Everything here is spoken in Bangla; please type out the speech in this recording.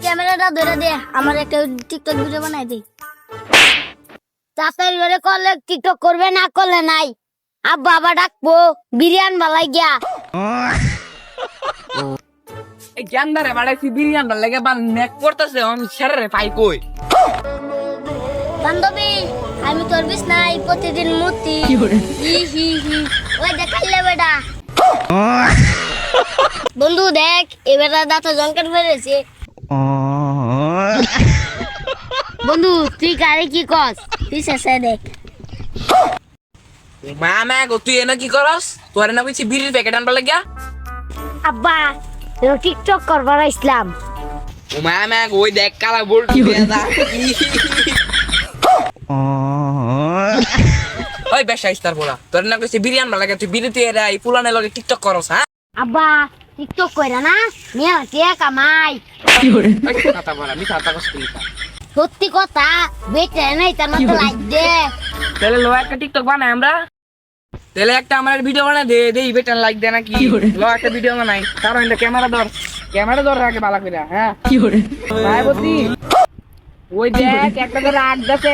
ক্যামেরাটা ধরে দে, আমার একটা টিকটক ভিডিও বানাই দে। চাচার ঘরে করলে টিকটক করবে, না করলে নাই। আর বাবা ডাকবো বিরিয়ানি বালাই গিয়া। এই জানদারে বাড়াইছি বিরিয়ানি লাগে বা নেক পড়তেছে অন ছেড়ে পাই কই বান্ধবী আমি তোর বিষ নাই প্রতিদিন মূর্তি হি হি হি ওই দেখাইলে বেটা। বন্ধু দেখ এবারে দাঁত জঙ্কের ফেলেছে। বন্ধু তুই কারে কি কস, তুই শেষে দেখ। মামা গো তুই এনে কি করস তোর না কইছি বিড়ির প্যাকেট আনবার লাগিয়া আব্বা টিকটক করবার ইসলাম। ও মামা গো ওই দেখ কালা বোল্ট দিয়ে দা ওই বেশা ইস্তার বলা তোর না কইছি বিড়ি আনবার লাগে তুই বিড়ি তুই এই পুলানের লগে টিকটক করস হ্যাঁ আব্বা টিকটক কইরা না মেলা টিয়া কামাই। কথা বলা মিছা কথা কস কি সত্যি কথা বেটে নাই তার মতো লাইক দে। তাহলে লো একটা টিকটক বানাই আমরা তাহলে একটা আমার ভিডিও বানাই দে দেই বেটার লাইক দে নাকি লো একটা ভিডিও বানাই কারণ এটা ক্যামেরা ধর রাখে ভালো করে হ্যাঁ কি করে ভাই বতি ওই দেখ একটা তো রাগ দাসে